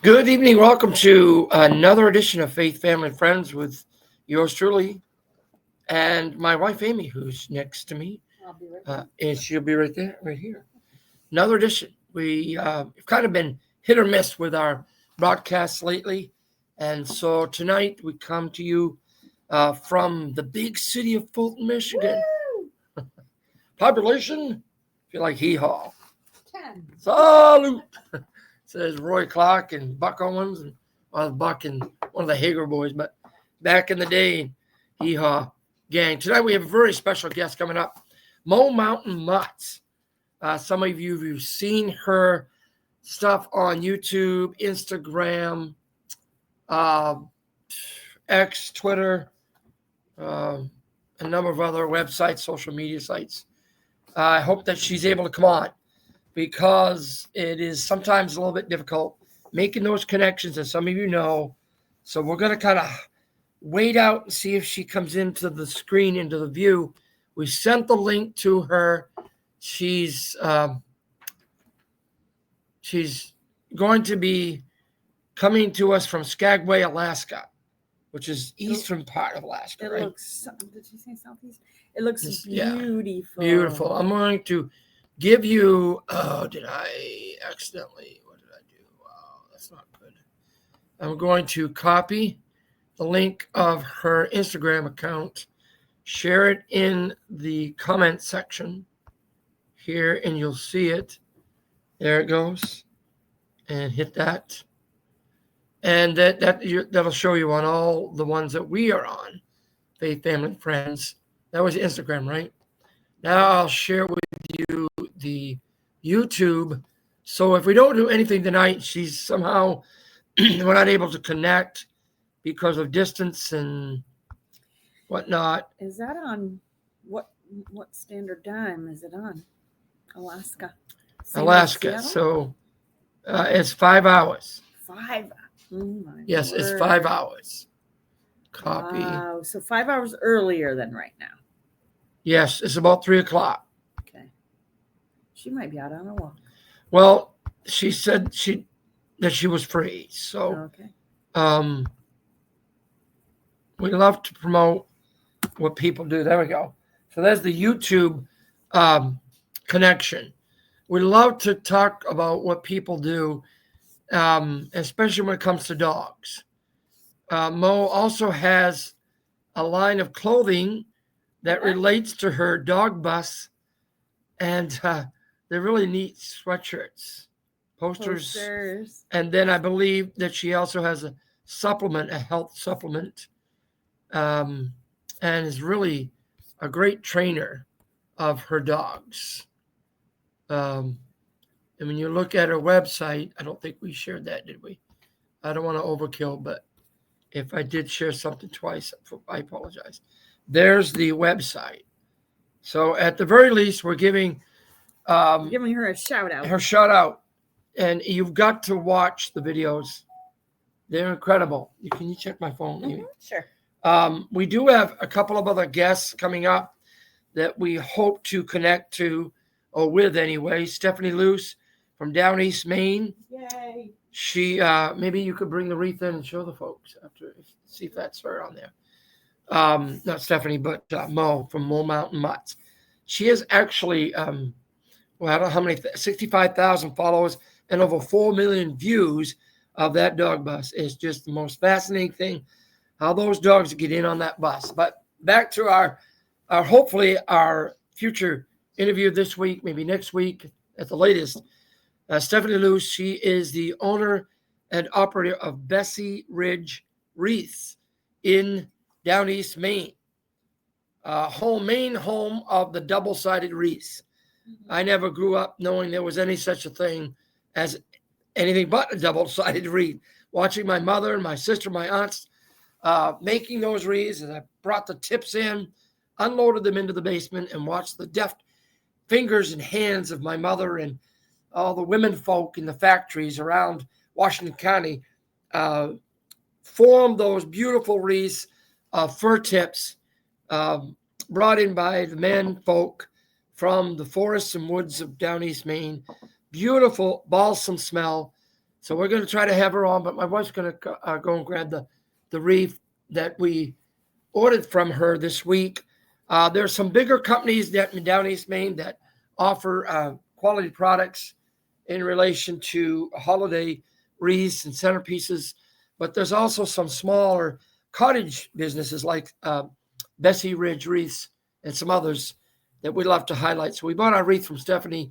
Good evening. Welcome to another edition of Faith, Family, and Friends with yours truly and my wife, Amy, who's next to me. I'll be right back. And she'll be right there, right here. Another edition. We've kind of been hit or miss with our broadcasts lately. And so tonight we come to you from the big city of Fulton, Michigan. Population, feel like hee-haw. 10. Salute! Says Roy Clark and Buck Owens and Buck and one of the Hager boys, but back in the day, hee-haw gang. Tonight we have a very special guest coming up, Mo Mountain Mutts. Some of you have seen her stuff on YouTube, Instagram, X, Twitter, a number of other websites, social media sites. I hope that she's able to come on, because it is sometimes a little bit difficult making those connections, as some of you know. So we're going to kind of wait out and see if she comes into the screen, into the view. We sent the link to her. She's going to be coming to us from Skagway, Alaska, which is eastern part of Alaska, It right? looks, did you say southeast? It looks Yeah. beautiful. Beautiful. I'm going to give you, did I accidentally, what did I do? Wow, that's not good. I'm going to copy the link of her Instagram account, share it in the comment section here, and you'll see it. There it goes. And hit that. And that'll show you on all the ones that we are on, Faith, Family, Friends. That was Instagram, right? Now I'll share with you the YouTube. So if we don't do anything tonight, she's somehow, we're not able to connect because of distance and whatnot. Is that on what standard time is it on? Alaska. Same as Alaska. Seattle? So it's 5 hours. 5. Oh my Yes, word. it's 5 hours. Copy. Wow. So 5 hours earlier than right now. Yes, it's about 3 o'clock. Okay. She might be out on a walk. Well, she said that she was free. So Okay. we love to promote what people do. There we go. So there's the YouTube connection. We love to talk about what people do, especially when it comes to dogs. Mo also has a line of clothing that relates to her dog bus, and they're really neat sweatshirts, posters. And then I believe that she also has a supplement, a health supplement, and is really a great trainer of her dogs. And when you look at her website, I don't think we shared that, did we? I don't want to overkill, but if I did share something twice, I apologize. There's the website. So at the very least, we're giving her a shout out. Her shout out. And you've got to watch the videos. They're incredible. Can you check my phone? Mm-hmm, sure. We do have a couple of other guests coming up that we hope to connect to, or with anyway. Stephanie Luce from down East Maine. Yay. She, maybe you could bring the wreath in and show the folks after, see if that's her on there. Not Stephanie, but Mo from Mo Mountain Mutts. She has actually, I don't know how many, 65,000 followers and over 4 million views of that dog bus. It's just the most fascinating thing, how those dogs get in on that bus. But back to our hopefully our future interview this week, maybe next week at the latest. Stephanie Luce, she is the owner and operator of Bessie Ridge Wreaths in down East Maine, main home of the double-sided wreaths. Mm-hmm. I never grew up knowing there was any such a thing as anything but a double-sided wreath. Watching my mother and my sister, my aunts, making those wreaths, and I brought the tips in, unloaded them into the basement, and watched the deft fingers and hands of my mother and all the women folk in the factories around Washington County form those beautiful wreaths of fir tips brought in by the men folk from the forests and woods of down East Maine. Beautiful balsam smell, So we're going to try to have her on, but my wife's going to go and grab the wreath that we ordered from her this week. There's some bigger companies that down East Maine that offer quality products in relation to holiday wreaths and centerpieces, but there's also some smaller cottage businesses like Bessie Ridge Wreaths and some others that we'd love to highlight. So we bought our wreath from Stephanie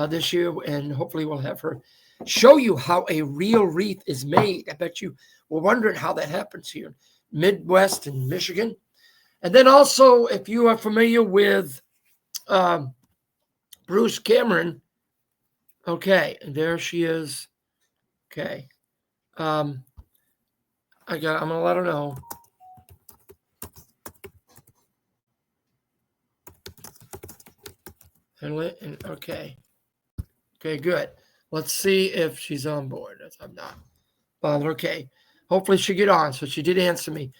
this year, and hopefully we'll have her show you how a real wreath is made. I bet you were wondering how that happens here in Midwest and Michigan. And then also, if you are familiar with Bruce Cameron, okay, and there she is. Okay. I'm gonna let her know. And okay, good. Let's see if she's on board. I'm not bothered. Okay, hopefully she'll get on. So she did answer me.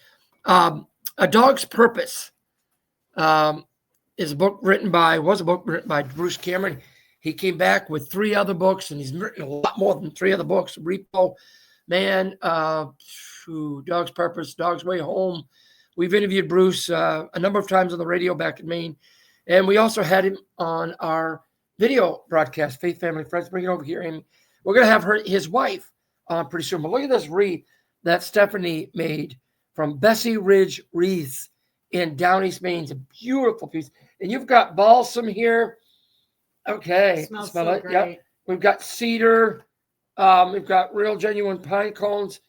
A Dog's Purpose was a book written by Bruce Cameron. He came back with 3 other books, and he's written a lot more than 3 other books. Repo Man, Dog's Purpose, Dog's Way Home. We've interviewed Bruce a number of times on the radio back in Maine. And we also had him on our video broadcast, Faith, Family, Friends. Bring it over here. And we're going to have his wife on pretty soon. But look at this wreath that Stephanie made from Bessie Ridge Wreaths in Down East Maine. It's a beautiful piece. And you've got balsam here. Okay. Smells Smell so it. great. Yep. We've got cedar. We've got real genuine pine cones.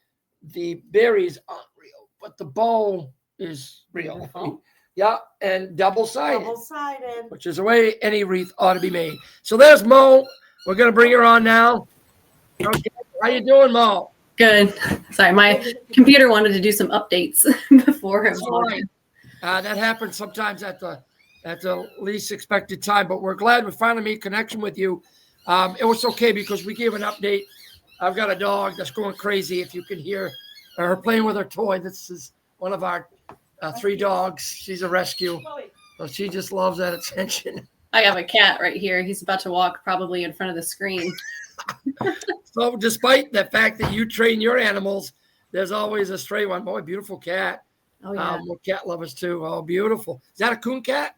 The berries aren't real, but the bowl is real. Beautiful. Yeah, and double-sided, Double-sided. which is the way any wreath ought to be made. So there's Mo. We're going to bring her on now. Okay. How you doing, Mo? Good. Sorry, my computer wanted to do some updates before it. All right. That happens sometimes at the least expected time, but we're glad we finally made connection with you. It was okay because we gave an update. I've got a dog that's going crazy. If you can hear her playing with her toy, this is one of our 3 dogs. She's a rescue. So she just loves that attention. I have a cat right here. He's about to walk probably in front of the screen. So despite the fact that you train your animals, there's always a stray one. Boy, beautiful cat. Oh, yeah. We're cat lovers too. Oh, beautiful. Is that a coon cat?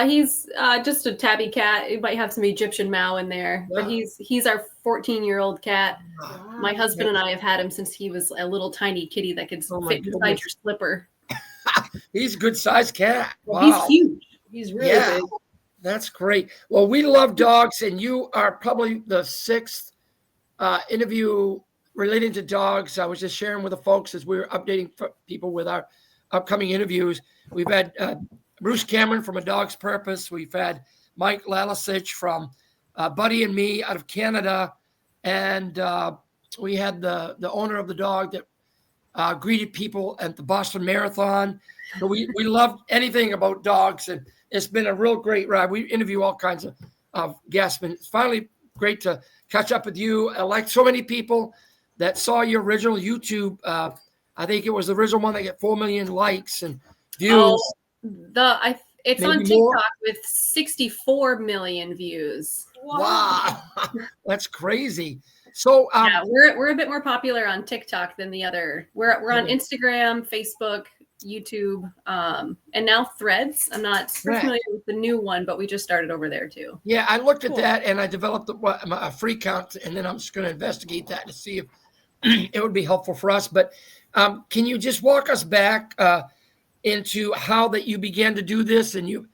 He's just a tabby cat. He might have some Egyptian Mau in there, but he's our 14-year-old cat. Wow. My husband and I have had him since he was a little tiny kitty that could fit inside your slipper. He's a good sized cat. Wow. He's huge. He's really big. That's great. Well, we love dogs, and you are probably the 6th interview relating to dogs. I was just sharing with the folks as we were updating people with our upcoming interviews. We've had Bruce Cameron from A Dog's Purpose. We've had Mike Lalasich from Buddy and Me out of Canada. And we had the owner of the dog that greeted people at the Boston Marathon. So we love anything about dogs, and it's been a real great ride. We interview all kinds of guests, and it's finally great to catch up with you. Like so many people that saw your original YouTube, I think it was the original one that got 4 million likes and views. It's Maybe on TikTok more? with 64 million views. Wow. That's crazy. So Yeah, we're a bit more popular on TikTok than the other. We're on Instagram, Facebook, YouTube, and now Threads. I'm not familiar with the new one, but we just started over there too. Yeah, I looked at that and I developed a free account, and then I'm just going to investigate that to see if it would be helpful for us. But can you just walk us back into how that you began to do this, and you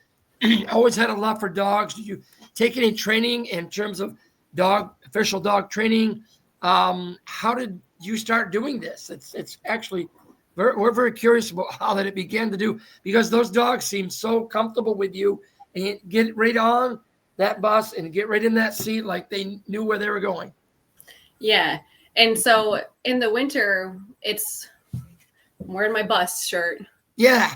always had a love for dogs? Did you take any training in terms of official dog training? How did you start doing this? It's actually we're very curious about how that it began to do, because those dogs seem so comfortable with you and get right on that bus and get right in that seat like they knew where they were going. Yeah. And so in the winter, I'm wearing my bus shirt. Yeah.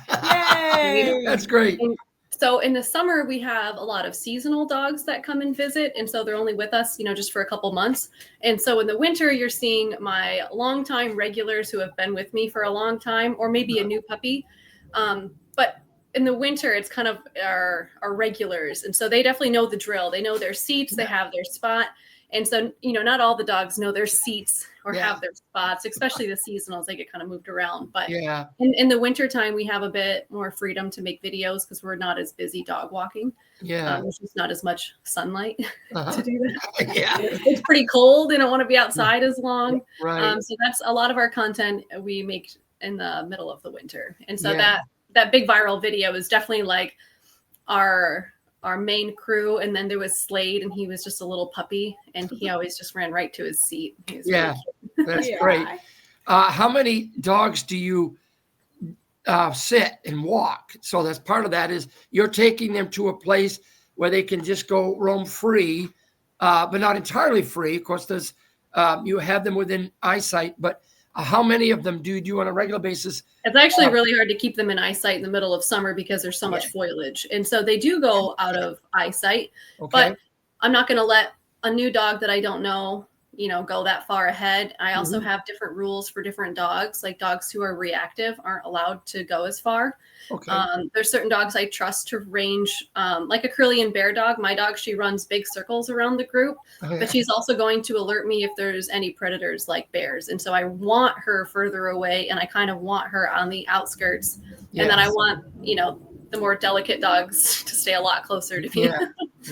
Yay! That's great. And so in the summer, we have a lot of seasonal dogs that come and visit. And so they're only with us, just for a couple months. And so in the winter, you're seeing my longtime regulars who have been with me for a long time, or maybe a new puppy. But in the winter, it's kind of our regulars. And so they definitely know the drill. They know their seats. They have their spot. And so, not all the dogs know their seats or Yeah. have their spots, especially the seasonals. They get kind of moved around. But Yeah. in the wintertime, we have a bit more freedom to make videos because we're not as busy dog walking. Yeah. There's just not as much sunlight Uh-huh. to do that. Yeah. It's pretty cold. They don't want to be outside as long. Right. So that's a lot of our content we make in the middle of the winter. And so Yeah. that big viral video is definitely like our main crew. And then there was Slade, and he was just a little puppy, and he always just ran right to his seat. He was Yeah. really That's Yeah. great. How many dogs do you sit and walk? So that's part of that is you're taking them to a place where they can just go roam free, but not entirely free. Of course, there's you have them within eyesight, but how many of them do you do on a regular basis? It's actually really hard to keep them in eyesight in the middle of summer because there's so much Yeah. foliage. And so they do go out of eyesight, Okay. but I'm not going to let a new dog that I don't know, go that far ahead. I also have different rules for different dogs. Like dogs who are reactive aren't allowed to go as far. Okay. There's certain dogs I trust to range, like a Curlian bear dog. My dog, she runs big circles around the group, but she's also going to alert me if there's any predators like bears. And so I want her further away, and I kind of want her on the outskirts. And then I Yes. want, the more delicate dogs to stay a lot closer to me. Yeah.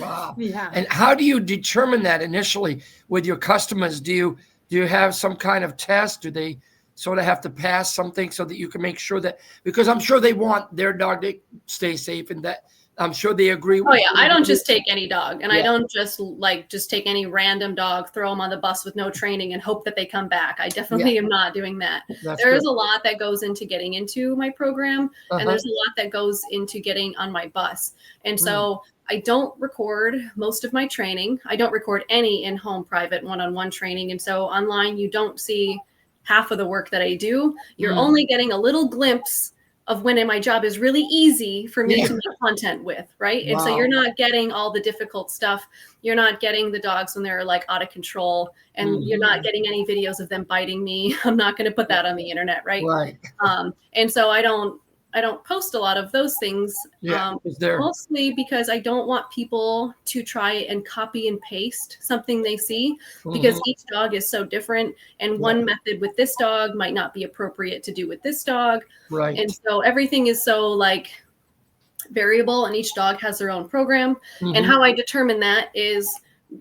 Wow. Yeah. And how do you determine that initially with your customers? Do you have some kind of test? Do they sort of have to pass something so that you can make sure that, because I'm sure they want their dog to stay safe, and that I'm sure they agree with. Oh yeah, I don't just take any dog, and I Yeah. don't just take any random dog, throw them on the bus with no training and hope that they come back. I definitely am not doing that. That's There good. is a lot that goes into getting into my program, and Uh-huh. there's a lot that goes into getting on my bus. And so I don't record most of my training. I don't record any in-home private one-on-one training. And so online, you don't see half of the work that I do. You're only getting a little glimpse of when my job is really easy for me to make content with, right? And so Wow. you're not getting all the difficult stuff. You're not getting the dogs when they're like out of control, and you're not getting any videos of them biting me. I'm not going to put that on the internet, right? Right. And so I don't post a lot of those things. Yeah. Is there? Mostly because I don't want people to try and copy and paste something they see, because each dog is so different, and one method with this dog might not be appropriate to do with this dog. Right. And so everything is so like variable, and each dog has their own program. And how I determine that is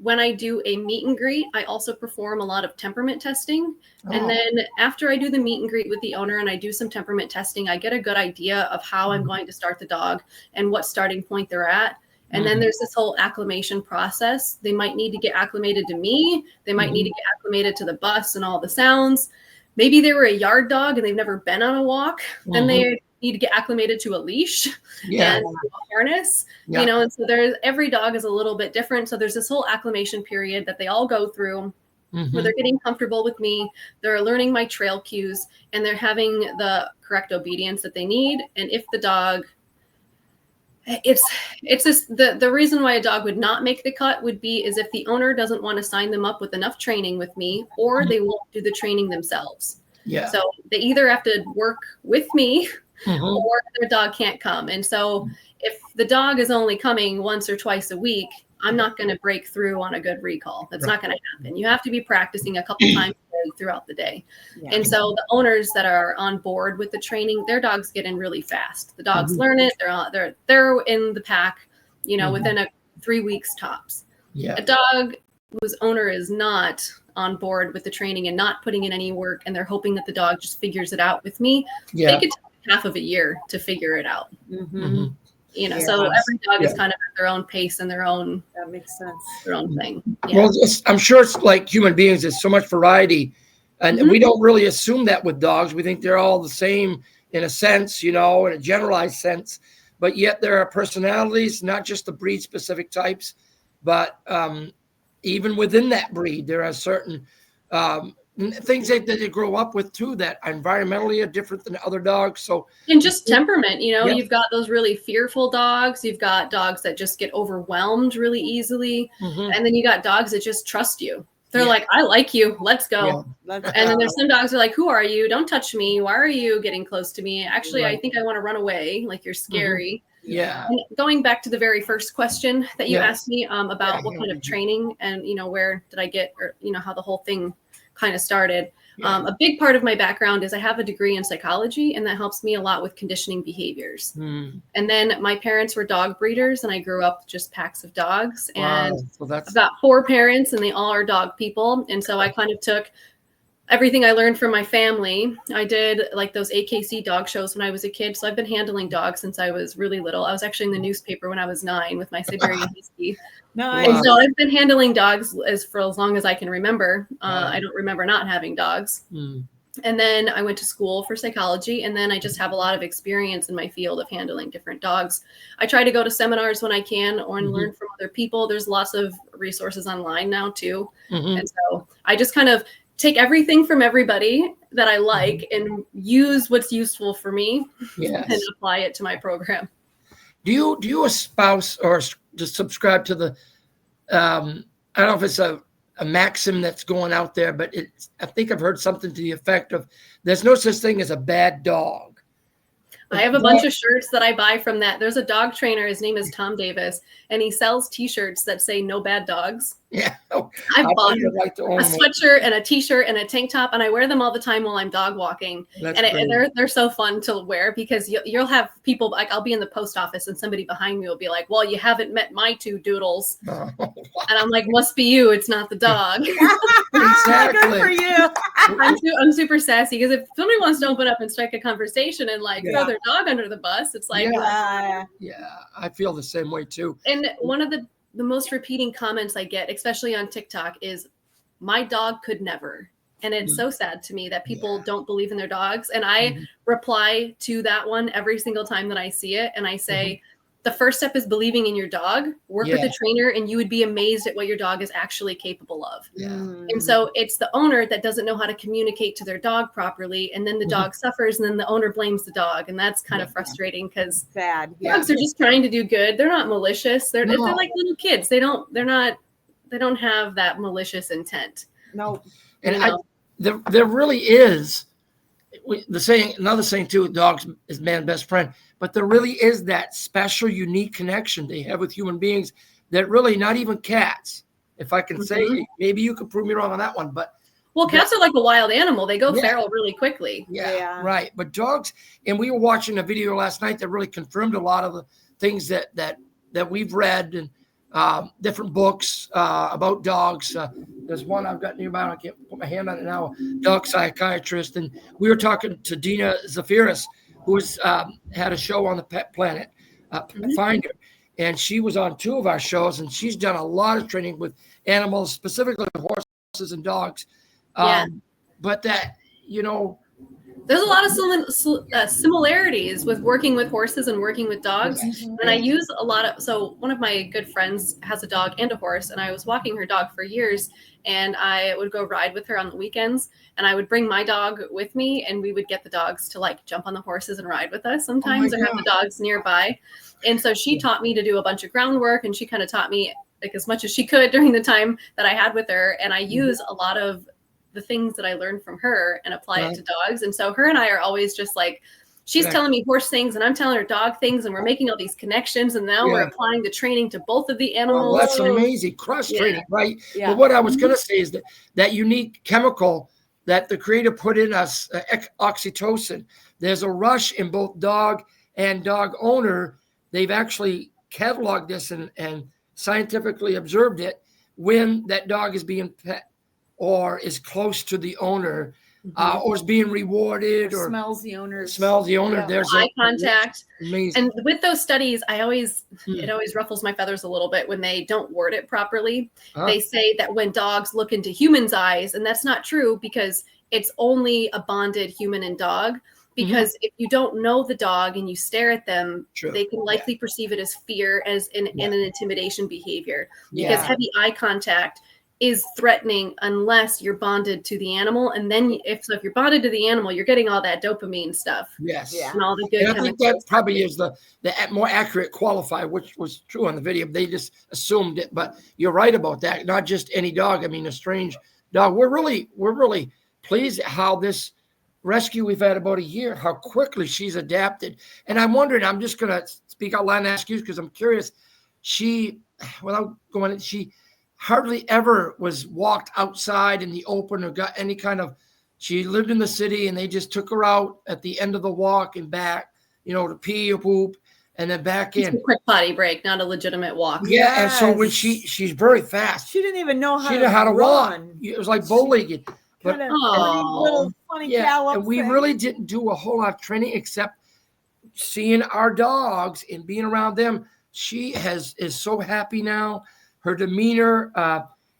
when I do a meet and greet, I also perform a lot of temperament testing. And then after I do the meet and greet with the owner and I do some temperament testing, I get a good idea of how I'm going to start the dog and what starting point they're at. And then there's this whole acclimation process. They might need to get acclimated to me. They might need to get acclimated to the bus and all the sounds. Maybe they were a yard dog and they've never been on a walk. Then they need to get acclimated to a leash and a harness, and so every dog is a little bit different. So there's this whole acclimation period that they all go through where they're getting comfortable with me. They're learning my trail cues, and they're having the correct obedience that they need. And if the dog, it's this, the reason why a dog would not make the cut would be is if the owner doesn't want to sign them up with enough training with me, or they won't do the training themselves. Yeah. So they either have to work with me or their dog can't come. And so if the dog is only coming once or twice a week, I'm not going to break through on a good recall. That's not going to happen. You have to be practicing a couple times throughout the day. And so the owners that are on board with the training, their dogs get in really fast. The dogs learn it. They're in the pack, within 3 weeks tops. Yeah. A dog whose owner is not on board with the training and not putting in any work, and they're hoping that the dog just figures it out with me, they could take half of a year to figure it out. So every dog is kind of at their own pace and their own, That makes sense. their own thing. Well, I'm sure it's like human beings. There's so much variety, and we don't really assume that with dogs. We think they're all the same in a sense, in a generalized sense. But yet there are personalities, not just the breed-specific types, but even within that breed, there are certain things that they grow up with too that environmentally are different than other dogs. So, and just temperament, you've got those really fearful dogs. You've got dogs that just get overwhelmed really easily. And then you got dogs that just trust you. They're like, I like you. Let's go. And then there's some dogs that are like, who are you? Don't touch me. Why are you getting close to me? Actually, I think I want to run away. Like, you're scary. Yeah. And going back to the very first question that you Yes. asked me about Yeah, what kind yeah. of training and, where did I get, or, how the whole thing kind of started. Yeah. A big part of my background is I have a degree in psychology, and that helps me a lot with conditioning behaviors. Hmm. And then my parents were dog breeders, and I grew up with just packs of dogs. And Wow. So that's I've got 4 parents, and they all are dog people. And so I kind of took everything I learned from my family. I did like those AKC dog shows when I was a kid. So I've been handling dogs since I was really little. I was actually in the newspaper when I was 9 with my Siberian Husky. Nice. And so I've been handling dogs for as long as I can remember. Wow. I don't remember not having dogs. Hmm. And then I went to school for psychology, and then I just have a lot of experience in my field of handling different dogs. I try to go to seminars when I can or learn from other people. There's lots of resources online now too. Mhm. And so I just kind of take everything from everybody that I like and use what's useful for me Yes. and apply it to my program. Do you espouse or just subscribe to the I don't know if it's a maxim that's going out there, but I think I've heard something to the effect of there's no such thing as a bad dog. I have a bunch of shirts that I buy from that. There's a dog trainer. His name is Tom Davis, and he sells T-shirts that say "No bad dogs." Yeah. I've bought like to a own one. sweatshirt and a T-shirt and a tank top, and I wear them all the time while I'm dog walking. That's And great. they're so fun to wear because you'll have people like I'll be in the post office and somebody behind me will be like, "Well, you haven't met my 2 doodles," Oh, and I'm like, "Must be you. It's not the dog." Exactly. Good for you. I'm super sassy because if somebody wants to open up and strike a conversation and like Yeah. throw their dog under the bus, it's like, Yeah. Yeah, I feel the same way too. And one of the most repeating comments I get, especially on TikTok, is "My dog could never." And it's so sad to me that people don't believe in their dogs. And I reply to that one every single time that I see it. And I say, the first step is believing in your dog. Work with a trainer, and you would be amazed at what your dog is actually capable of. Yeah. And so it's the owner that doesn't know how to communicate to their dog properly. And then the dog suffers, and then the owner blames the dog. And that's kind of frustrating because Sad. dogs are just trying to do good. They're not malicious. They're like little kids. They don't have that malicious intent. No. And there really is the saying, another saying too, dogs is man's best friend, but there really is that special, unique connection they have with human beings that really not even cats. If I can say, maybe you could prove me wrong on that one, but well, cats are like a wild animal. They go feral really quickly. yeah, right. But dogs, and we were watching a video last night that really confirmed a lot of the things that we've read and different books about dogs. There's one I've got nearby. I can't put my hand on it now. Dog psychiatrist, and we were talking to Dina Zafiris, who's had a show on the Pet Planet, Finder, and she was on 2 of our shows, and she's done a lot of training with animals, specifically horses and dogs. But that there's a lot of similarities with working with horses and working with dogs. And I use a lot of, so one of my good friends has a dog and a horse, and I was walking her dog for years, and I would go ride with her on the weekends, and I would bring my dog with me, and we would get the dogs to like jump on the horses and ride with us sometimes, or have the dogs nearby. And so she taught me to do a bunch of groundwork, and she kind of taught me like as much as she could during the time that I had with her. And I use a lot of the things that I learned from her and apply it to dogs. And so her and I are always just like, she's telling me horse things and I'm telling her dog things, and we're making all these connections, and now we're applying the training to both of the animals. Oh, that's amazing. Cross training, right? Yeah. But what I was going to say is that unique chemical that the creator put in us, oxytocin, there's a rush in both dog and dog owner. They've actually cataloged this and scientifically observed it when that dog is being pet or is close to the owner, or is being rewarded, or smells the owner. Yeah. There's eye contact. Amazing. And with those studies, it always ruffles my feathers a little bit when they don't word it properly. They say that when dogs look into humans' eyes, and that's not true because it's only a bonded human and dog. Because if you don't know the dog and you stare at them, they can likely perceive it as fear, as an intimidation behavior. Because heavy eye contact is threatening unless you're bonded to the animal. And then if you're bonded to the animal, you're getting all that dopamine stuff. Yes. And all the good And I think that probably is the more accurate qualifier, which was true on the video. They just assumed it, but you're right about that. Not just any dog. I mean, a strange dog. We're really pleased at how this rescue we've had about a year, how quickly she's adapted. And I'm wondering, I'm just going to speak speak out loud and ask you because I'm curious. She, without going, she hardly ever was walked outside in the open or got any kind of. She lived in the city, and they just took her out at the end of the walk and back, to pee or poop, and then back It's in. a quick potty break, not a legitimate walk. Yeah, and so when she's very fast. She didn't even know how She didn't know how to walk. run. It was like bowlegging. But Kind of little funny gallop and we thing. really didn't do a whole lot of training except seeing our dogs and being around them. She is so happy now. Her demeanor,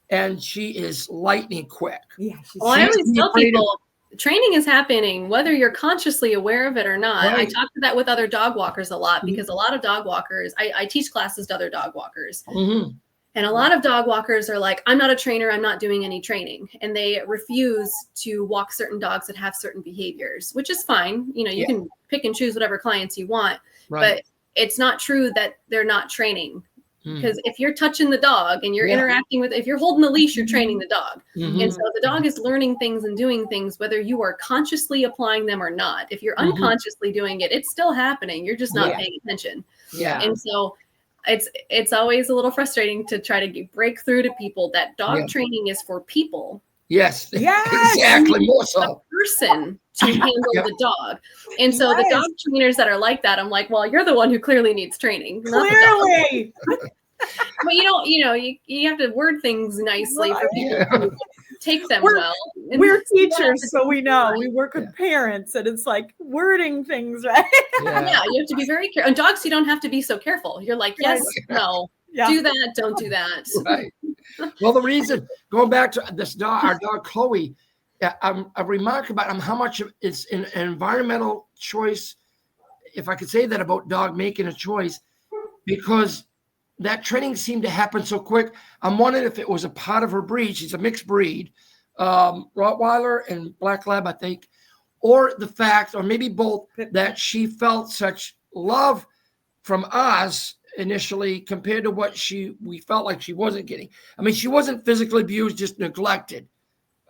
and she is lightning quick. Yeah, Well, I always tell people training is happening whether you're consciously aware of it or not. Right. I talk to that with other dog walkers a lot because a lot of dog walkers, I teach classes to other dog walkers. Mm-hmm. And a lot of dog walkers are like, I'm not a trainer. I'm not doing any training. And they refuse to walk certain dogs that have certain behaviors, which is fine. You can pick and choose whatever clients you want, Right. but it's not true that they're not training. Because if you're touching the dog and you're interacting with, if you're holding the leash, you're training the dog. Mm-hmm. And so the dog is learning things and doing things, whether you are consciously applying them or not. If you're unconsciously doing it, it's still happening. You're just not paying attention. Yeah. And so it's always a little frustrating to try to break through to people that dog training is for people. Yes. Yes. Exactly. More A so. person to handle the dog. And so the dog trainers that are like that, I'm like, well, you're the one who clearly needs training. Not the dog. Clearly. But you have to word things nicely for people to take them well. And We're teachers, so we know. Right. We work with parents, and it's like wording things right. Yeah, you have to be very careful. And dogs, you don't have to be so careful. You're like, yes, no, do that, don't do that. Right. Well, the reason, going back to this dog, our dog Chloe, I remark about how much it's an environmental choice, if I could say that about dog making a choice, because that training seemed to happen so quick. I'm wondering if it was a part of her breed. She's a mixed breed, Rottweiler and Black Lab, I think, or the fact, or maybe both, that she felt such love from us initially compared to what we felt like she wasn't getting. I mean, she wasn't physically abused, just neglected.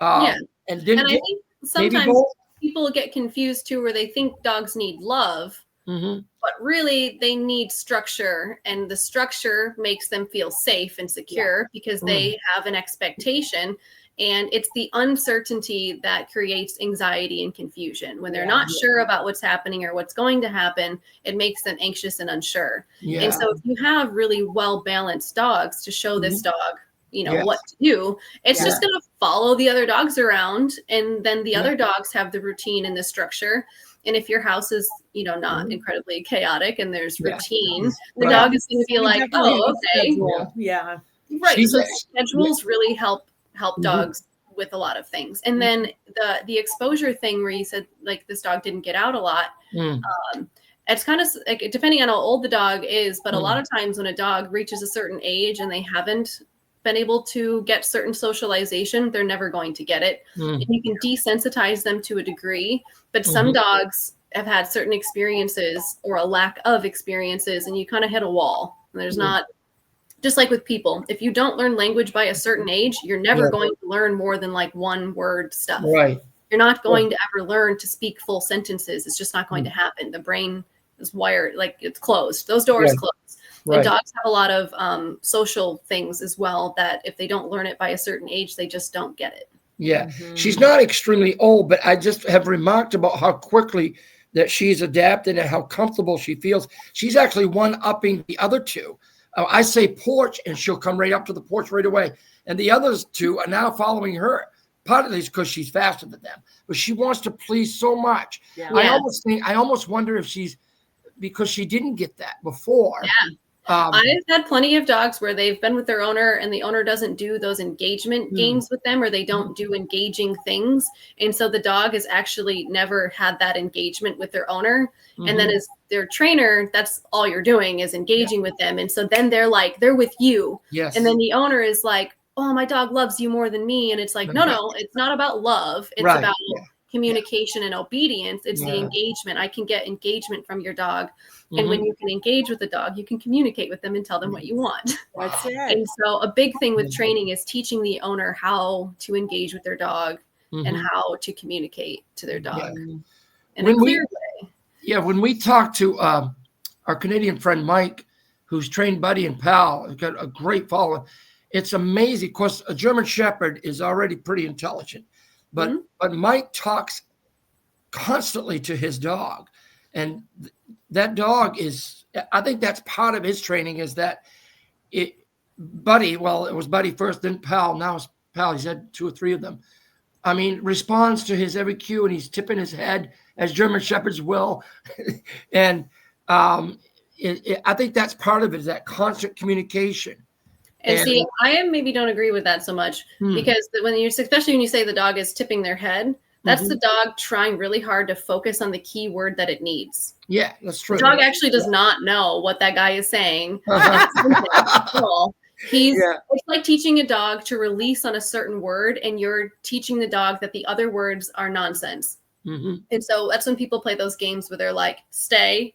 And didn't. And I think sometimes people get confused too, where they think dogs need love. Mm-hmm. But really, they need structure, and the structure makes them feel safe and secure because they have an expectation. And it's the uncertainty that creates anxiety and confusion. When they're not sure about what's happening or what's going to happen, it makes them anxious and unsure. Yeah. And so if you have really well-balanced dogs to show this dog, what to do, it's just going to follow the other dogs around. And then the other dogs have the routine and the structure. And if your house is, not incredibly chaotic and there's routine, the dog is going to be like, oh, okay. Yeah. Right. So schedules really help dogs with a lot of things. And then the exposure thing where you said like this dog didn't get out a lot. It's kind of like depending on how old the dog is, but a lot of times when a dog reaches a certain age and they haven't been able to get certain socialization, they're never going to get it. And you can desensitize them to a degree, but some dogs have had certain experiences or a lack of experiences, and you kind of hit a wall. And there's not, just like with people, if you don't learn language by a certain age, you're never going to learn more than like one word stuff. Right. You're not going to ever learn to speak full sentences. It's just not going to happen. The brain is wired, like it's closed. Those doors close. Right. And dogs have a lot of social things as well that if they don't learn it by a certain age, they just don't get it. Yeah. She's not extremely old, but I just have remarked about how quickly that she's adapted and how comfortable she feels. She's actually one-upping the other two. I say porch, and she'll come right up to the porch right away. And the others two are now following her. Partly it's because she's faster than them, but she wants to please so much. Yeah. I almost wonder if she's, because she didn't get that before. Yeah. I've had plenty of dogs where they've been with their owner and the owner doesn't do those engagement games with them, or they don't do engaging things. And so the dog has actually never had that engagement with their owner. And then as their trainer, that's all you're doing is engaging with them. And so then they're like, they're with you. Yes. And then the owner is like, oh, my dog loves you more than me. And it's like, no, it's not about love. It's about communication and obedience. It's the engagement. I can get engagement from your dog. And when you can engage with the dog, you can communicate with them and tell them what you want. That's it. And so a big thing with training is teaching the owner how to engage with their dog and how to communicate to their dog in a clear way. Yeah, when we talk to our Canadian friend Mike, who's trained Buddy and Pal, has got a great following. It's amazing. Of course, a German Shepherd is already pretty intelligent, but Mike talks constantly to his dog, and that dog is. I think that's part of his training is that Buddy. Well, it was Buddy first, then Pal. Now it's Pal. He's had 2 or 3 of them. I mean, responds to his every cue, and he's tipping his head as German Shepherds will, and I think that's part of it is that constant communication. And see, I maybe don't agree with that so much because especially when you say the dog is tipping their head, that's the dog trying really hard to focus on the key word that it needs. Yeah, that's true. The dog actually does not know what that guy is saying. It's like teaching a dog to release on a certain word, and you're teaching the dog that the other words are nonsense. And so that's when people play those games where they're like, stay,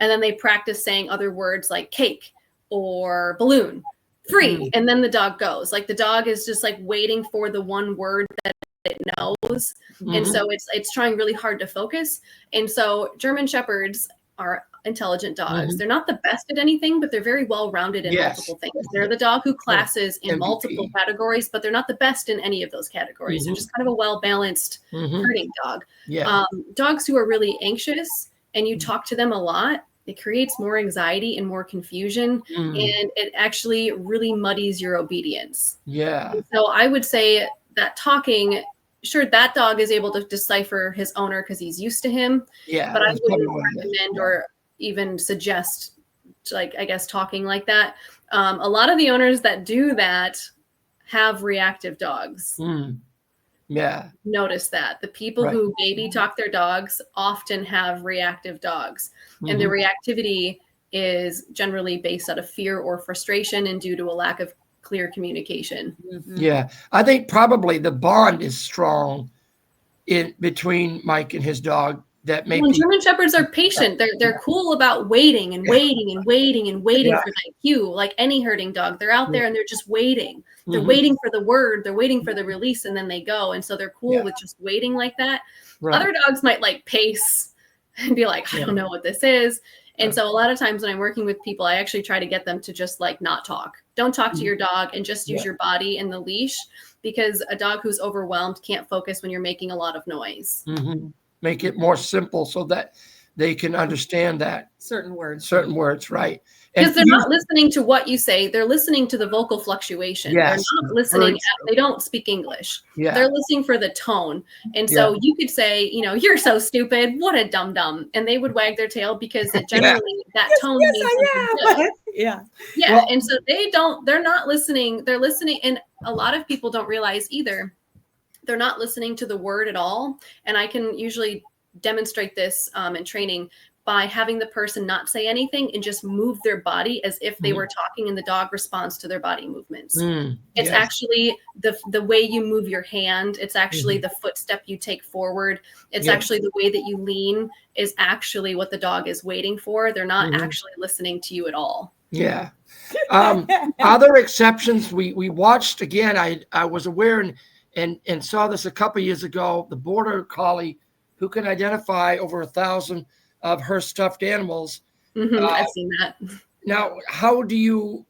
and then they practice saying other words like cake or balloon. Free, and then the dog goes. Like the dog is just like waiting for the one word that it knows, and so it's trying really hard to focus. And so German Shepherds are intelligent dogs. They're not the best at anything, but they're very well rounded in multiple things. They're the dog who classes in multiple categories, but they're not the best in any of those categories. They're just kind of a well balanced herding dog. Dogs who are really anxious and you talk to them a lot, it creates more anxiety and more confusion, and it actually really muddies your obedience. And so I would say that talking, sure, that dog is able to decipher his owner because he's used to him. But I wouldn't recommend or even suggest, like, I guess, talking like that. A lot of the owners that do that have reactive dogs. Notice that the people who baby talk their dogs often have reactive dogs, and the reactivity is generally based out of fear or frustration and due to a lack of clear communication. I think probably the bond is strong in between Mike and his dog. That maybe German Shepherds are patient. They're cool about waiting and waiting and waiting and waiting for that cue. Like any herding dog, they're out there and they're just waiting. They're waiting for the word. They're waiting for the release, and then they go. And so they're cool with just waiting like that. Other dogs might like pace and be like, I don't know what this is. And so a lot of times when I'm working with people, I actually try to get them to just like not talk. Don't talk to your dog and just use your body and the leash, because a dog who's overwhelmed can't focus when you're making a lot of noise. Make it more simple so that they can understand that certain words, right? Because they're not listening to what you say. They're listening to the vocal fluctuation. They're not listening. They don't speak English. They're listening for the tone. And so you could say, you're so stupid. What a dum-dum. And they would wag their tail because it generally that tone means something good. Well, and so they're not listening. They're listening. And a lot of people don't realize either. They're not listening to the word at all. And I can usually demonstrate this in training by having the person not say anything and just move their body as if they were talking, and the dog responds to their body movements. It's actually the way you move your hand. It's actually the footstep you take forward. It's actually the way that you lean is actually what the dog is waiting for. They're not actually listening to you at all. Other exceptions, we watched again. I was aware and saw this a couple years ago. The border collie who can identify over 1,000 of her stuffed animals. I've seen that. Now, how do you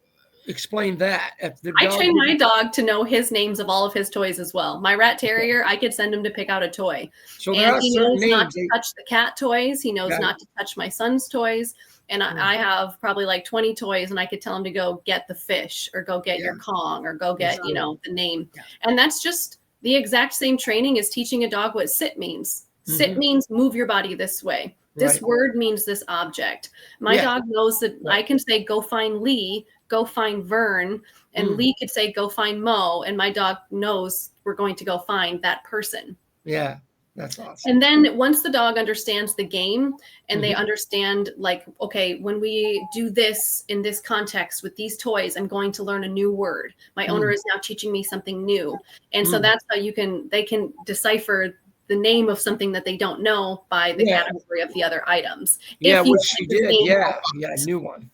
explain that? I train my dog to know his names of all of his toys as well. My rat terrier, I could send him to pick out a toy. So and he knows not to touch the cat toys. He knows not to touch my son's toys. And I have probably like 20 toys, and I could tell him to go get the fish or go get your Kong or go get, the name. And that's just the exact same training as teaching a dog what sit means. Sit means move your body this way. This word means this object. My dog knows that I can say, go find Lee, go find Vern, and Lee could say, go find Mo. And my dog knows we're going to go find that person. That's awesome. And then once the dog understands the game and they understand, like, okay, when we do this in this context with these toys, I'm going to learn a new word. My owner is now teaching me something new. And so that's how they can decipher the name of something that they don't know by the category of the other items. Which she did. A new one.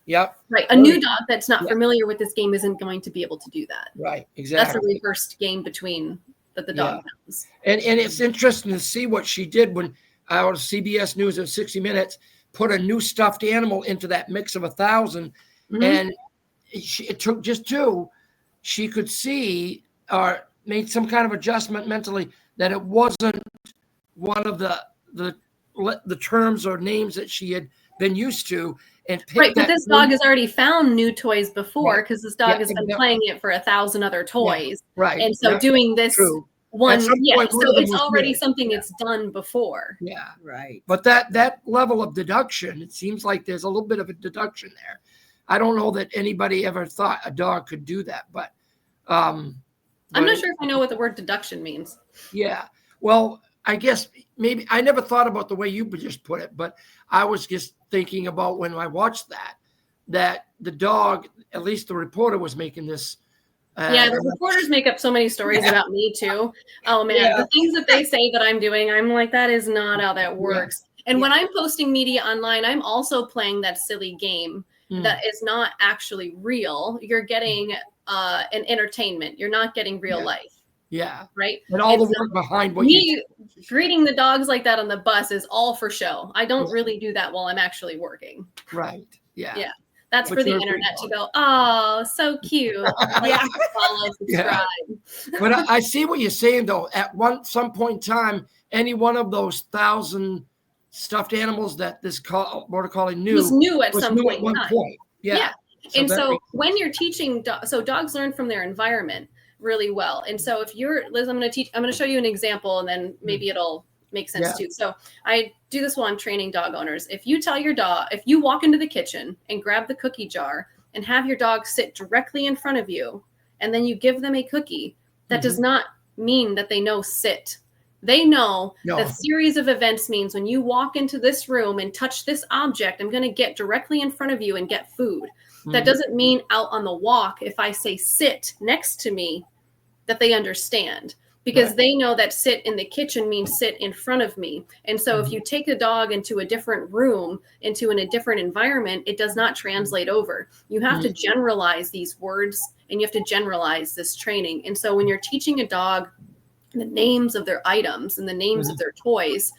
Right. A new dog that's not familiar with this game isn't going to be able to do that. Right. Exactly. That's a reversed game between that the dog knows. And it's interesting to see what she did when I was CBS News of 60 Minutes. put a new stuffed animal into that mix of 1,000, and it took just 2. She could see or made some kind of adjustment mentally that it wasn't one of the terms or names that she had been used to, and right. But this dog has already found new toys before, because this dog has been playing it for 1,000 other toys. Right. And so doing this one, so it's already something it's done before. Yeah. Right. But that level of deduction, it seems like there's a little bit of a deduction there. I don't know that anybody ever thought a dog could do that, but I'm not sure if I know what the word deduction means. Yeah. Well, I guess maybe I never thought about the way you just put it, but I was just thinking about when I watched that the dog, at least the reporter was making this. The reporters make up so many stories about me too. Oh man, the things that they say that I'm doing, I'm like, that is not how that works. And when I'm posting media online, I'm also playing that silly game that is not actually real. You're getting an entertainment. You're not getting real life. Yeah. Right. And all the work behind what you greeting the dogs like that on the bus is all for show. I don't really do that while I'm actually working. Right. Yeah. Yeah. That's for the internet to go, oh, so cute. Like, follow, subscribe. But I see what you're saying, though. At some point in time, any one of those 1,000 stuffed animals that this border collie knew was new at some point in time. Yeah. So when you're teaching, so dogs learn from their environment really well. And so if you're, Liz, I'm going to show you an example, and then maybe it'll make sense too. So I do this while I'm training dog owners. If you tell your dog, if you walk into the kitchen and grab the cookie jar and have your dog sit directly in front of you, and then you give them a cookie, that does not mean that they know sit. They know that series of events means when you walk into this room and touch this object, I'm going to get directly in front of you and get food. That doesn't mean out on the walk, if I say sit next to me, that they understand. Because they know that sit in the kitchen means sit in front of me. And so if you take a dog into a different room, into a different environment, it does not translate over. You have to generalize these words, and you have to generalize this training. And so when you're teaching a dog the names of their items and the names of their toys,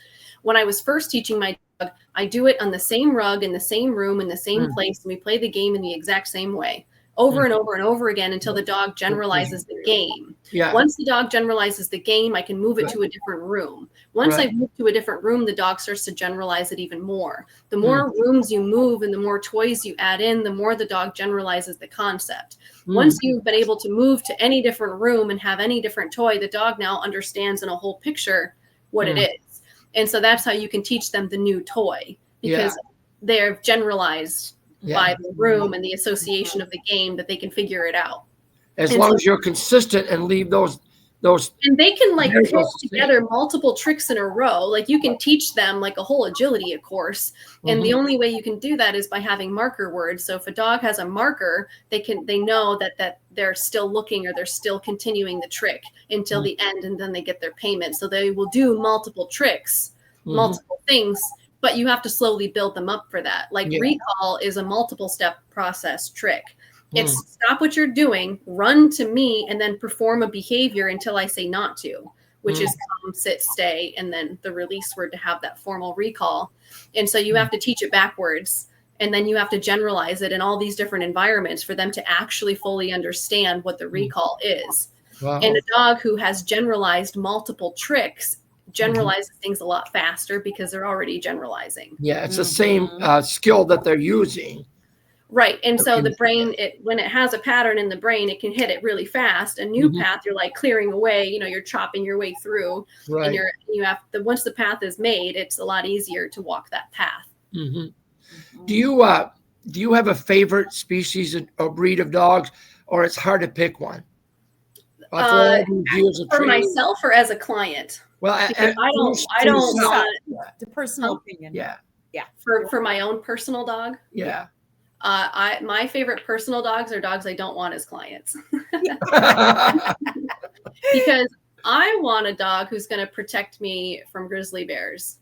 when I was first teaching my dog, I do it on the same rug, in the same room, in the same place, and we play the game in the exact same way. Over and over and over again until the dog generalizes the game. Yeah. Once the dog generalizes the game, I can move it to a different room. Once I move to a different room, the dog starts to generalize it even more. The more rooms you move and the more toys you add in, the more the dog generalizes the concept. Once you've been able to move to any different room and have any different toy, the dog now understands in a whole picture what it is. And so that's how you can teach them the new toy, because they're generalized by the room and the association of the game, that they can figure it out. As long as you're consistent and leave those. And they can like put together multiple tricks in a row. Like you can teach them like a whole agility, of course. And the only way you can do that is by having marker words. So if a dog has a marker, they know that they're still looking, or they're still continuing the trick until the end, and then they get their payment. So they will do multiple tricks, multiple things. But you have to slowly build them up for that. Like recall is a multiple step process trick. It's stop what you're doing, run to me, and then perform a behavior until I say not to, which is come, sit, stay, and then the release word to have that formal recall. And so you have to teach it backwards, and then you have to generalize it in all these different environments for them to actually fully understand what the recall is. Wow. And a dog who has generalized multiple tricks generalizes things a lot faster because they're already generalizing. Yeah, it's the same skill that they're using. Right. And so the brain, when it has a pattern in the brain, it can hit it really fast. A new path, you're like clearing away, you're chopping your way through. Right. And once the path is made, it's a lot easier to walk that path. Do you have a favorite species or breed of dogs, or it's hard to pick one? For myself or as a client? Well, I don't want the personal opinion. Yeah. For my own personal dog. Yeah. My favorite personal dogs are dogs I don't want as clients. Because I want a dog who's going to protect me from grizzly bears.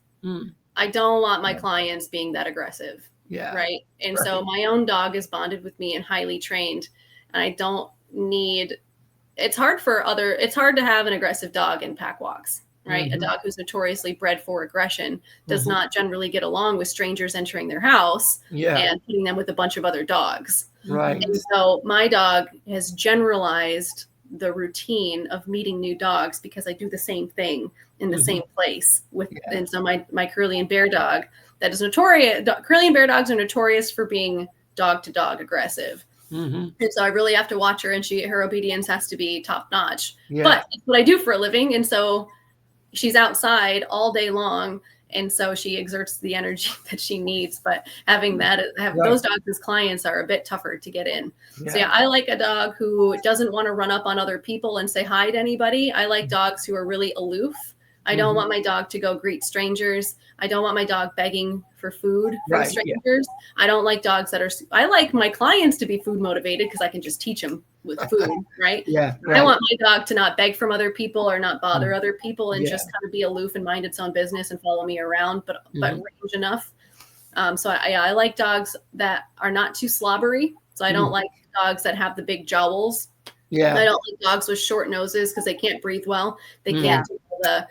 I don't want my clients being that aggressive. Yeah. Right. And so my own dog is bonded with me and highly trained. And I don't need, it's hard to have an aggressive dog in pack walks. right? A Mhm. dog who's notoriously bred for aggression does Mhm. not generally get along with strangers entering their house Yeah. and putting them with a bunch of other dogs. Right. And so my dog has generalized the routine of meeting new dogs because I do the same thing in the Mhm. same place with. Yeah. And so my curly and bear dog, that is notorious. Curly and bear dogs are notorious for being dog to dog aggressive. Mhm. And so I really have to watch her, and her obedience has to be top notch. Yeah. But it's what I do for a living, and so she's outside all day long, and so she exerts the energy that she needs. But having Right. those dogs as clients are a bit tougher to get in. So Yeah. I like a dog who doesn't want to run up on other people and say hi to anybody. I like dogs who are really aloof. I don't Mhm. want my dog to go greet strangers. I don't want my dog begging for food from Right, yeah. strangers. I don't like dogs that are. I like my clients to be food motivated because I can just teach them with food, right? Yeah. I want my dog to not beg from other people or not bother other people and Yeah. just kind of be aloof and mind its own business and follow me around, but range enough. So I like dogs that are not too slobbery. So I don't like dogs that have the big jowls. Yeah. I don't like dogs with short noses because they can't breathe well. They can't do all the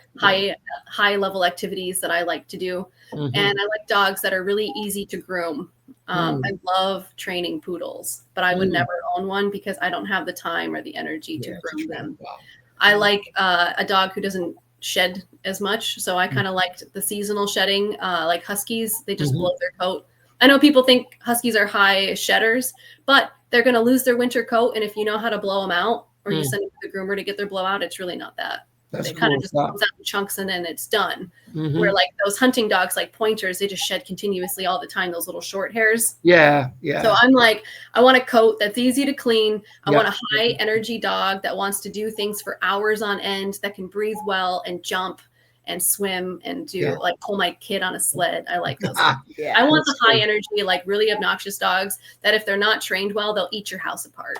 high level activities that I like to do. Mhm. And I like dogs that are really easy to groom. I love training poodles, but I would never own one because I don't have the time or the energy to groom them. Wow. I like a dog who doesn't shed as much. So I kind of liked the seasonal shedding, like huskies. They just blow their coat. I know people think huskies are high shedders, but they're going to lose their winter coat. And if you know how to blow them out, or you send them to the groomer to get their blowout, it's really not that. That's It kind cool of just stuff. comes out in chunks and then it's done. Mhm. Where like those hunting dogs, like pointers, they just shed continuously all the time, those little short hairs. Yeah. Yeah. So I'm like, I want a coat that's easy to clean. I Yeah. want a high energy dog that wants to do things for hours on end, that can breathe well and jump and swim and do like pull my kid on a sled. I like those. Yeah. I want the That's high good. energy, like really obnoxious dogs that if they're not trained well, they'll eat your house apart.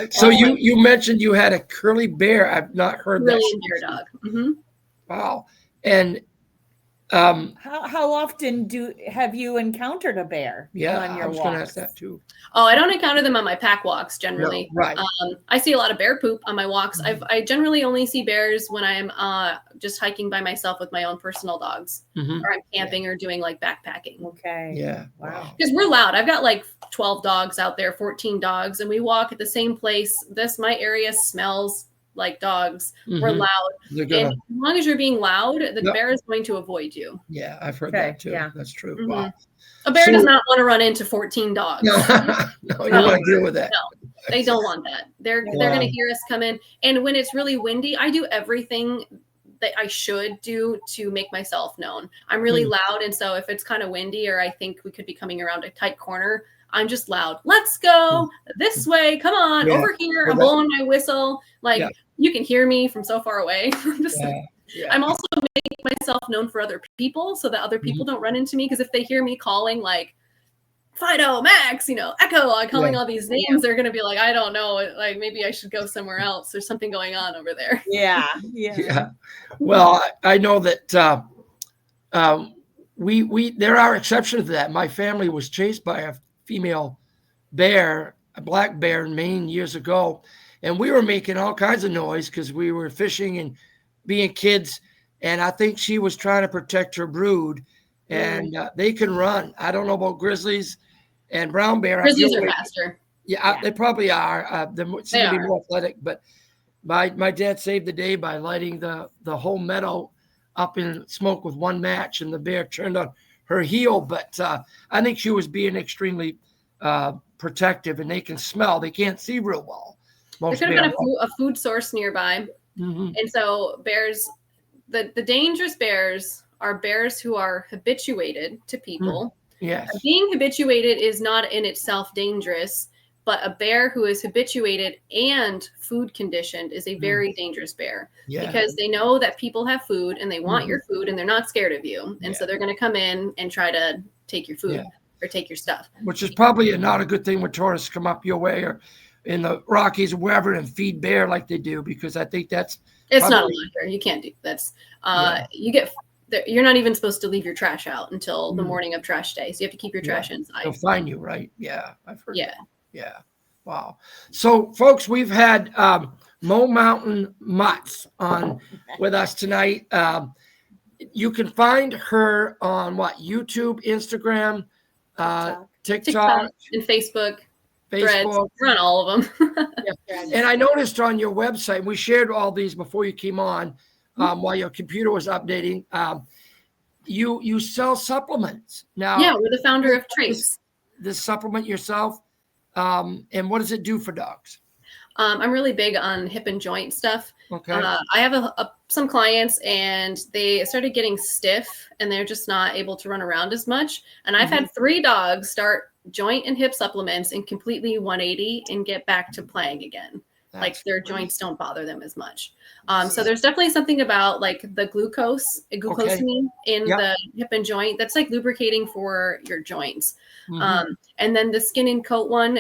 So you mentioned you had a curly bear. I've not heard Really that. bear dog. Mm-hmm. Wow. And How often have you encountered a bear yeah, on your I was going to walks? ask that too. Oh, I don't encounter them on my pack walks generally. No, right. I see a lot of bear poop on my walks. I generally only see bears when I'm just hiking by myself with my own personal dogs, Mhm. or I'm camping or doing like backpacking. Okay. Yeah. Wow. Because we're loud. I've got like 12 dogs out there, 14 dogs, and we walk at the same place. My area smells like dogs. We're Mhm. loud. They're And gonna, as long as you're being loud, the Yep. bear is going to avoid you. yeah, I've heard Okay, that too. yeah. That's true. Mhm. Wow. A bear So- does not want to run into 14 dogs. No, no, you don't want to deal with that. No, they don't want that. They're Wow. going to hear us come in. And when it's really windy, I do everything that I should do to make myself known. I'm really loud. And so if it's kind of windy or I think we could be coming around a tight corner, I'm just loud. Let's go this way. Come on Yeah. over here. Well, I'm that- blowing my whistle. Like Yeah. you can hear me from so far away. Yeah. I'm also making myself known for other people so that other people don't run into me. Because if they hear me calling like Fido, Max, Echo, I'm calling all these names, they're going to be like, I don't know. Like maybe I should go somewhere else. There's something going on over there. Yeah. Yeah. Well, I know that there are exceptions to that. My family was chased by a female bear, a black bear in Maine years ago, and we were making all kinds of noise because we were fishing and being kids. And I think she was trying to protect her brood, and they can run. I don't know about grizzlies and brown bear. Grizzlies are faster. Yeah, they probably are. They seem to be more athletic. But my dad saved the day by lighting the whole meadow up in smoke with one match, and the bear turned on her heel. But I think she was being extremely protective, and they can smell. They can't see real well. There could have been a food source nearby. Mm-hmm. And so bears, the dangerous bears are bears who are habituated to people. Yes. Being habituated is not in itself dangerous, but a bear who is habituated and food conditioned is a very dangerous bear because they know that people have food and they want your food and they're not scared of you. And so they're going to come in and try to take your food or take your stuff. Which is probably not a good thing when tourists come up your way or in the Rockies or wherever and feed bear like they do, because I think it's not allowed here. You can't do that's you're not even supposed to leave your trash out until the morning of trash day. So you have to keep your trash inside. They'll find you, right? Yeah, I've heard. Yeah. That. Yeah. Wow. So, folks, we've had Mo Mountain Mutts on with us tonight. You can find her on what? YouTube, Instagram, TikTok, TikTok and Facebook, Threads. Facebook. We're on all of them. Yeah. And I noticed on your website, we shared all these before you came on, while your computer was updating. You sell supplements now. Yeah, we're the founder of Traits. This supplement yourself, and what does it do for dogs? I'm really big on hip and joint stuff. Okay. I have some clients and they started getting stiff and they're just not able to run around as much. And I've had 3 dogs start joint and hip supplements and completely 180 and get back to playing again. Like their joints don't bother them as much. So there's definitely something about like the glucosamine in the hip and joint that's like lubricating for your joints. And then the skin and coat one,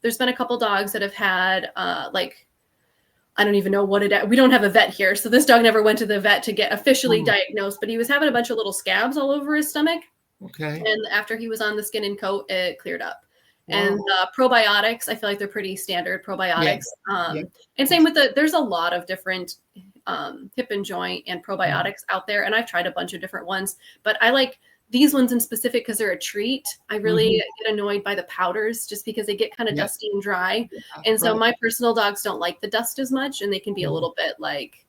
there's been a couple dogs that have had I don't even know what we don't have a vet here. So this dog never went to the vet to get officially diagnosed, but he was having a bunch of little scabs all over his stomach. Okay. And after he was on the skin and coat, it cleared up. And probiotics, I feel like they're pretty standard probiotics. And same with there's a lot of different hip and joint and probiotics out there. And I've tried a bunch of different ones, but I like these ones in specific because they're a treat. I really get annoyed by the powders just because they get kind of dusty and dry. And so my personal dogs don't like the dust as much and they can be a little bit like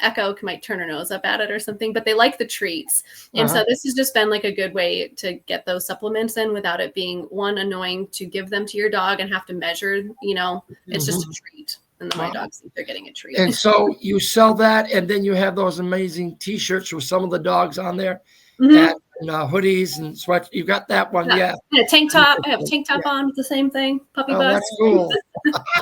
Echo might turn her nose up at it or something, but they like the treats. And so this has just been like a good way to get those supplements in without it being annoying to give them to your dog and have to measure, it's just a treat. And then my dogs think they're getting a treat. And so you sell that and then you have those amazing t-shirts with some of the dogs on there. And hoodies and sweats. You got that one, yeah. And a tank top. I have a tank top on with the same thing. Puppy bust. That's cool.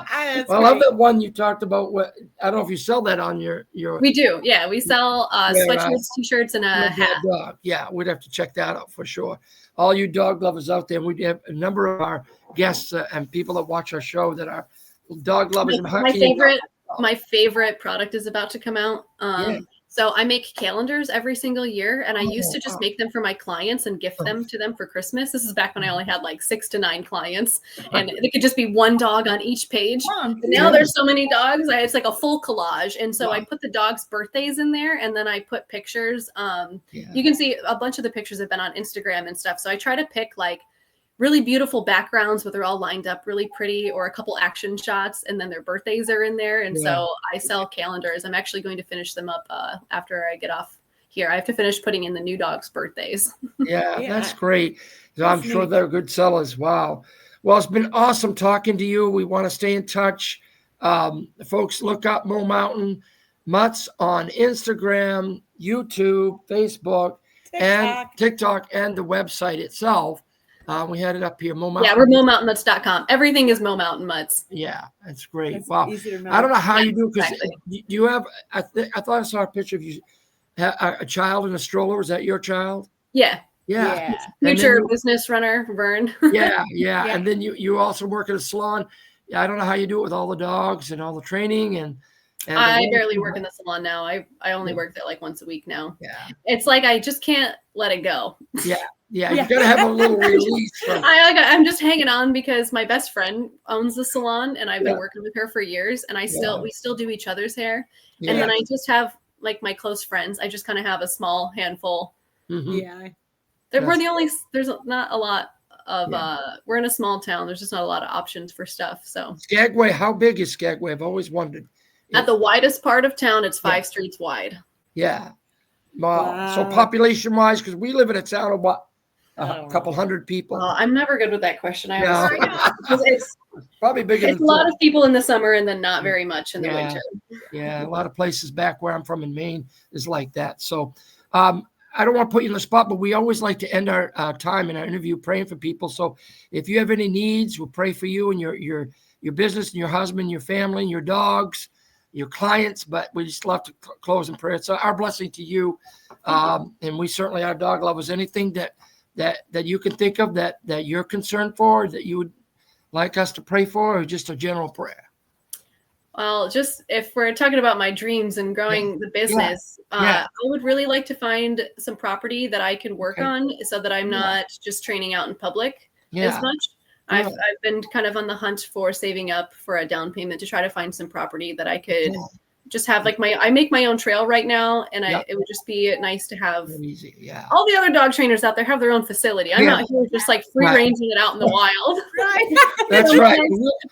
I love that one you talked about. I don't know if you sell that on your. We do, yeah. We sell sweatshirts, t-shirts, and a hat. Dog. Yeah, we'd have to check that out for sure. All you dog lovers out there, we have a number of our guests and people that watch our show that are dog lovers. My favorite product is about to come out. So I make calendars every single year, and I used to just make them for my clients and gift them to them for Christmas. This is back when I only had like 6 to 9 clients, and it could just be one dog on each page. But now there's so many dogs, it's like a full collage. And so I put the dogs' birthdays in there, and then I put pictures. You can see a bunch of the pictures have been on Instagram and stuff. So I try to pick like really beautiful backgrounds where they're all lined up really pretty, or a couple action shots, and then their birthdays are in there. And so I sell calendars. I'm actually going to finish them up after I get off here. I have to finish putting in the new dog's birthdays. That's great. So I'm sure they're good sellers. Wow. Well, it's been awesome talking to you. We want to stay in touch. Folks, look up Mo Mountain Mutts on Instagram, YouTube, Facebook, and TikTok, and the website itself. We had it up here. Mo Mountain. Yeah, we're MoMountainMutts.com. Everything is Mo Mountain Mutts. Yeah, that's great. Wow. I don't know how you do, because you have, I thought I saw a picture of you, a child in a stroller. Was that your child? Yeah. Future business runner, Vern. Yeah. And then you also work at a salon. Yeah, I don't know how you do it with all the dogs and all the training and I barely work in the salon now. I only work there like once a week now. Yeah. It's like I just can't let it go. Yeah, you gotta have a little release. I'm just hanging on because my best friend owns the salon, and I've been working with her for years, and we still do each other's hair. And then I just have like my close friends. I just kind of have a small handful. Yeah, we're the only. There's not a lot of. We're in a small town. There's just not a lot of options for stuff. So Skagway, how big is Skagway? I've always wondered. At the widest part of town, it's 5 streets wide. Yeah. Wow. So population-wise, because we live in a town of what? A couple hundred people. I'm never good with that question. It's probably bigger. It's a lot of people in the summer and then not very much in the winter. Yeah, a lot of places back where I'm from in Maine is like that. So I don't want to put you in the spot, but we always like to end our time in our interview praying for people. So if you have any needs, we'll pray for you and your business and your husband, your family, and your dogs, your clients. But we just love to close in prayer. So our blessing to you, and we certainly are dog lovers. Anything that you can think of that you're concerned for, that you would like us to pray for, or just a general prayer? Well, just if we're talking about my dreams and growing the business, I would really like to find some property that I can work on so that I'm not just training out in public as much. I've been kind of on the hunt for saving up for a down payment to try to find some property that I could just have like I make my own trail right now, and it would just be nice to have easy. Yeah. all the other dog trainers out there have their own facility. I'm not here just like free ranging it out in the wild. That's right.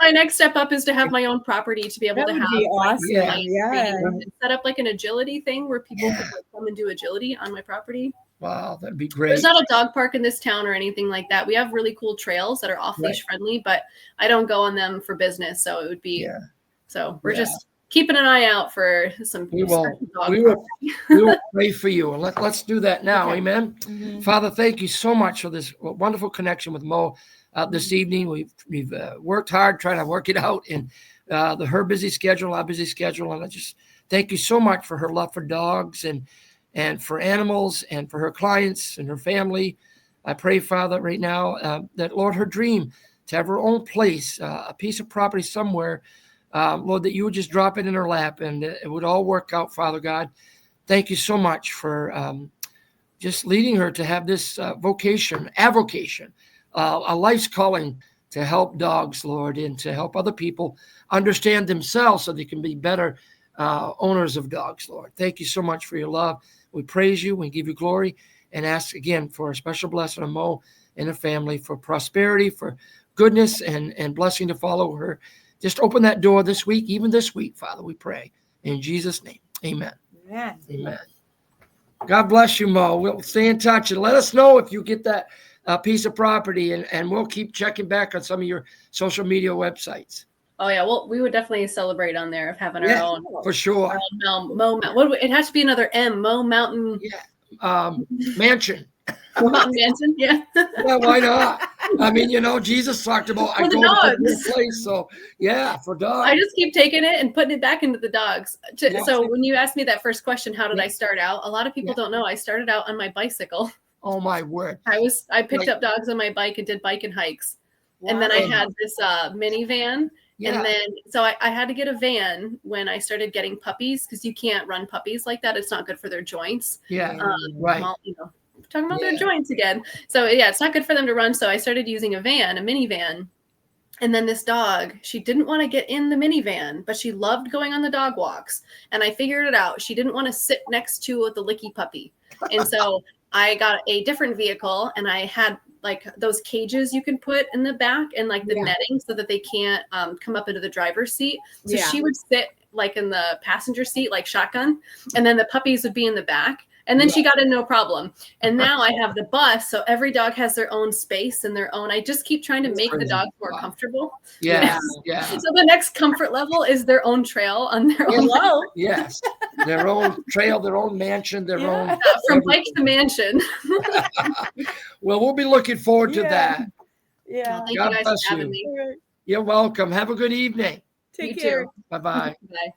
My next step up is to have my own property to be able to have awesome. and set up like an agility thing where people could like come and do agility on my property. Wow, that'd be great. There's not a dog park in this town or anything like that. We have really cool trails that are off leash friendly, but I don't go on them for business. So it would be, so we're just keeping an eye out for some. We will pray for you. And let's do that now. Okay. Amen. Mm-hmm. Father, thank you so much for this wonderful connection with Mo this evening. We've worked hard trying to work it out in her busy schedule, our busy schedule. And I just thank you so much for her love for dogs and for animals and for her clients and her family. I pray, Father, right now that, Lord, her dream to have her own place, a piece of property somewhere, Lord, that you would just drop it in her lap and it would all work out, Father God. Thank you so much for just leading her to have this avocation, a life's calling to help dogs, Lord, and to help other people understand themselves so they can be better owners of dogs, Lord. Thank you so much for your love. We praise you. We give you glory and ask again for a special blessing on Mo and her family, for prosperity, for goodness and blessing to follow her. Just open that door this week, even this week, Father, we pray. In Jesus' name, amen. Amen. Amen. God bless you, Mo. We'll stay in touch and let us know if you get that piece of property, and we'll keep checking back on some of your social media websites. Oh yeah, well, we would definitely celebrate on there of having our own. For sure. Mo it has to be another M. Mo Mountain. Mansion. Mountain Mansion. Yeah. Yeah, why not? I mean, Jesus talked about I go to this place, so for dogs. I just keep taking it and putting it back into the dogs. So when you asked me that first question, how did I start out? A lot of people don't know. I started out on my bicycle. Oh my word! I picked up dogs on my bike and did bike and hikes, and then I had this minivan. Yeah. And then, so I had to get a van when I started getting puppies, because you can't run puppies like that. It's not good for their joints. Yeah, right. Well, talking about their joints again. So it's not good for them to run. So I started using a minivan. And then this dog, she didn't want to get in the minivan, but she loved going on the dog walks. And I figured it out. She didn't want to sit next to the licky puppy. And so I got a different vehicle, and I had like those cages you can put in the back and like the netting so that they can't come up into the driver's seat. So she would sit like in the passenger seat, like shotgun, and then the puppies would be in the back. And then she got in no problem. And now I have the bus. So every dog has their own space and their own. I just keep trying to make the dogs more comfortable. Yeah. So the next comfort level is their own trail on their own. Yes. Their own trail, their own mansion, their own. From bike to mansion. Well, we'll be looking forward to that. Yeah. Well, thank you guys for having me. You're welcome. Have a good evening. Take care. Bye-bye. Bye.